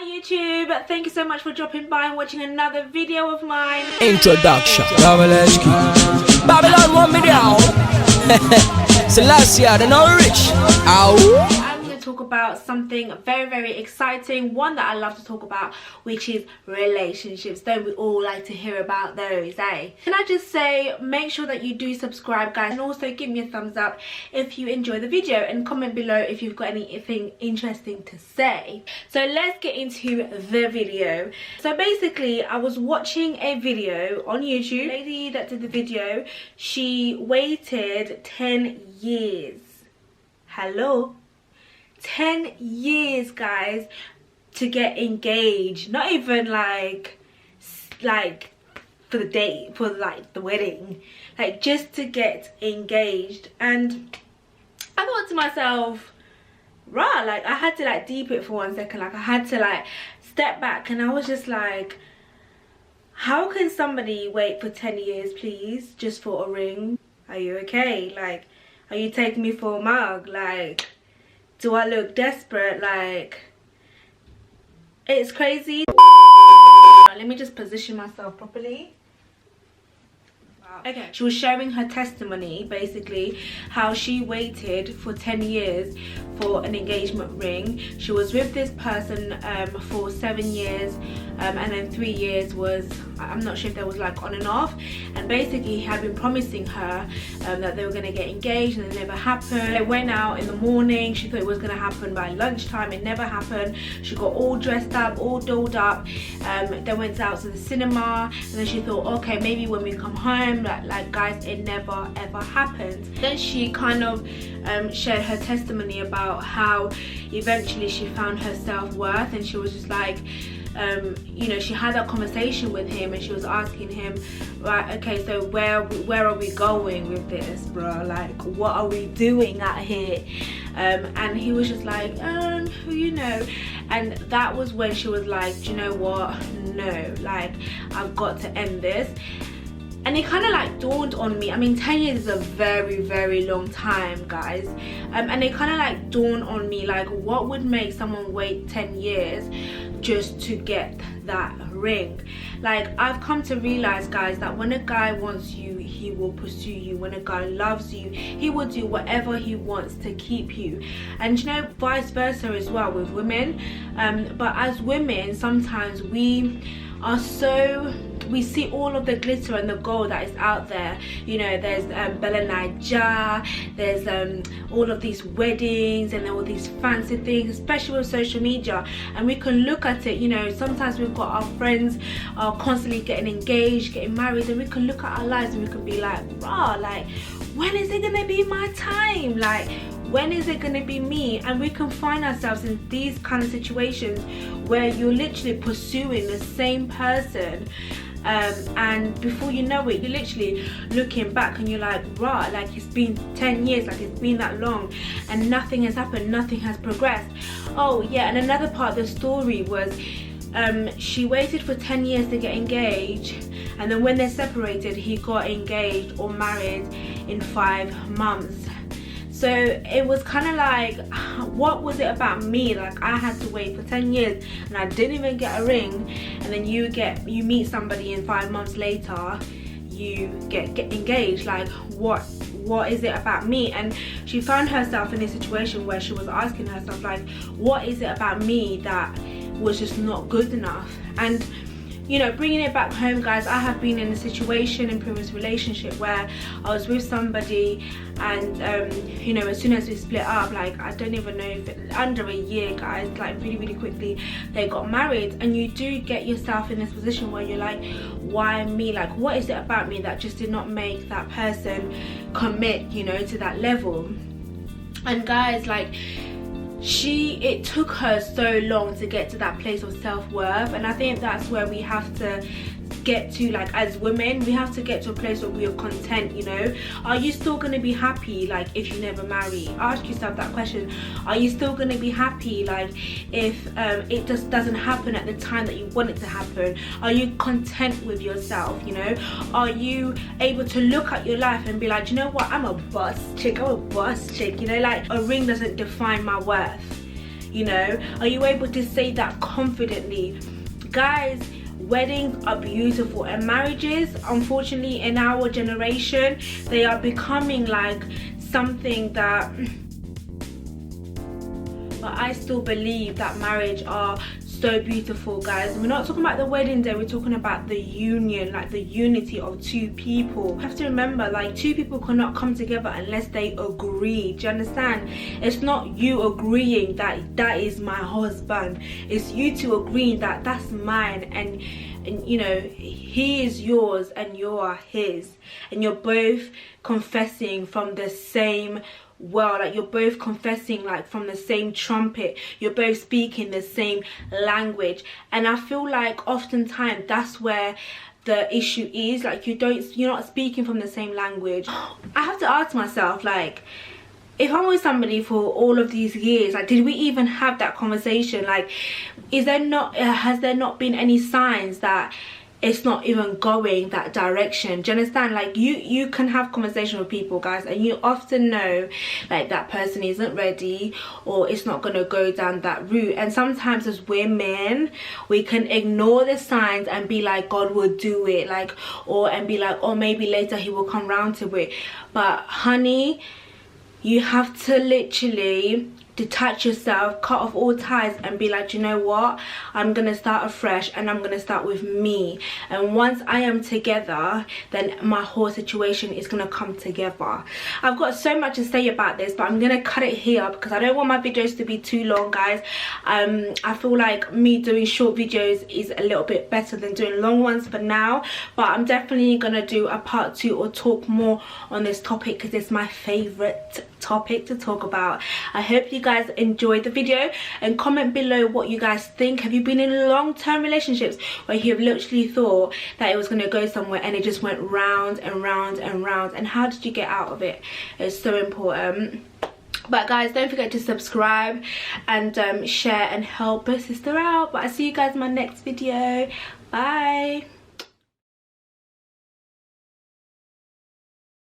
YouTube, thank you so much for dropping by and watching another video of mine. Introduction. Lovelies. Babylon want me down. Selassie, the no rich. Ow. I'm going to talk about something very exciting, one that I love to talk about, which is relationships. Don't we all like to hear about those, eh? Can I just say, make sure that you do subscribe, guys, and also give me a thumbs up if you enjoy the video, and comment below if you've got anything interesting to say. So let's get into the video. So basically, I was watching a video on YouTube. The lady that did the video, she waited 10 years. Hello? 10 years, guys, to get engaged. Not even like for the date, for like the wedding, like just to get engaged. And I thought to myself, rah, like I had to like deep it for 1 second. Like I had to like step back, and I was just like, how can somebody wait for 10 years, please, just for a ring? Are you okay? Like, are you taking me for a mug? Like, do I look desperate? Like, it's crazy. Let me just position myself properly. Okay, she was sharing her testimony, basically how she waited for 10 years for an engagement ring. She was with this person for 7 years, and then 3 years was, I'm not sure if there was like on and off, and basically he had been promising her that they were going to get engaged, and it never happened. They went out in the morning, she thought it was going to happen by lunchtime, it never happened. She got all dressed up, all dolled up, they went out to the cinema, and then she thought, okay, maybe when we come home, like guys, it never ever happened. Then she kind of shared her testimony about how eventually she found her self-worth, and she was just like, you know, she had that conversation with him, and she was asking him, right, okay, so where are we going with this, bro? Like, what are we doing out here? And he was just like, you know. And that was when she was like, do you know what, no, like, I've got to end this. And it kind of like dawned on me. I mean, 10 years is a very long time, guys. And it kind of like dawned on me, like, what would make someone wait 10 years just to get that ring? Like, I've come to realize, guys, that when a guy wants you, he will pursue you. When a guy loves you, he will do whatever he wants to keep you. And you know, vice versa as well with women. But as women, sometimes we are so, we see all of the glitter and the gold that is out there. You know, there's Bella Naija, there's all of these weddings and all these fancy things, especially with social media. And we can look at it, you know, sometimes we've got our friends are constantly getting engaged, getting married, and we can look at our lives and we can be like, rah, like, when is it gonna be my time? Like, when is it gonna be me? And we can find ourselves in these kind of situations where you're literally pursuing the same person, and before you know it, you're literally looking back and you're like, rah, like, it's been 10 years, like, it's been that long, and nothing has happened, nothing has progressed. Oh yeah, and another part of the story was, she waited for 10 years to get engaged, and then when they separated, he got engaged or married in 5 months. So it was kind of like, what was it about me? Like, I had to wait for 10 years and I didn't even get a ring, and then you meet somebody and 5 months later you get engaged. Like, what is it about me? And she found herself in a situation where she was asking herself, like, what is it about me that was just not good enough? And you know, bringing it back home, guys, I have been in a situation in previous relationship where I was with somebody, and you know, as soon as we split up, like, I don't even know if under a year, guys, like really quickly they got married. And you do get yourself in this position where you're like, why me? Like, what is it about me that just did not make that person commit, you know, to that level? And guys, like, it took her so long to get to that place of self-worth, and I think that's where we have to get to, like, as women, we have to get to a place where we are content. You know, are you still going to be happy, like, if you never marry? Ask yourself that question. Are you still going to be happy, like, if it just doesn't happen at the time that you want it to happen? Are you content with yourself? You know, are you able to look at your life and be like, you know what, I'm a boss chick, you know, like, a ring doesn't define my worth. you know? Are you able to say that confidently? Guys, weddings are beautiful, and marriages, unfortunately, in our generation, they are becoming like something that, but I still believe that marriage are so beautiful, guys. We're not talking about the wedding day, we're talking about the union, like the unity of two people. You have to remember, like, two people cannot come together unless they agree. Do you understand? It's not you agreeing that that is my husband, it's you two agreeing that that's mine, and you know, he is yours and you are his, and you're both confessing from the same well, like you're both confessing like from the same trumpet, you're both speaking the same language. And I feel like oftentimes that's where the issue is, like you're not speaking from the same language. I have to ask myself, like, if I'm with somebody for all of these years, like, did we even have that conversation? Like, has there not been any signs that it's not even going that direction? Do you understand? Like, you can have conversation with people, guys, and you often know like that person isn't ready, or it's not gonna go down that route. And sometimes as women, we can ignore the signs and be like, God will do it, like, and be like, oh, maybe later he will come round to it. But honey, you have to literally detach yourself, cut off all ties, and be like, you know what, I'm gonna start afresh, and I'm gonna start with me. And once I am together, then my whole situation is gonna come together. I've got so much to say about this, but I'm gonna cut it here because I don't want my videos to be too long, guys. I feel like me doing short videos is a little bit better than doing long ones for now, but I'm definitely gonna do a part 2 or talk more on this topic because it's my favorite topic to talk about. I hope you guys enjoyed the video, and comment below what you guys think. Have you been in long-term relationships where you have literally thought that it was going to go somewhere and it just went round and round and round, and how did you get out of it? It's so important. But guys, don't forget to subscribe and share and help a sister out. But I see you guys in my next video. Bye.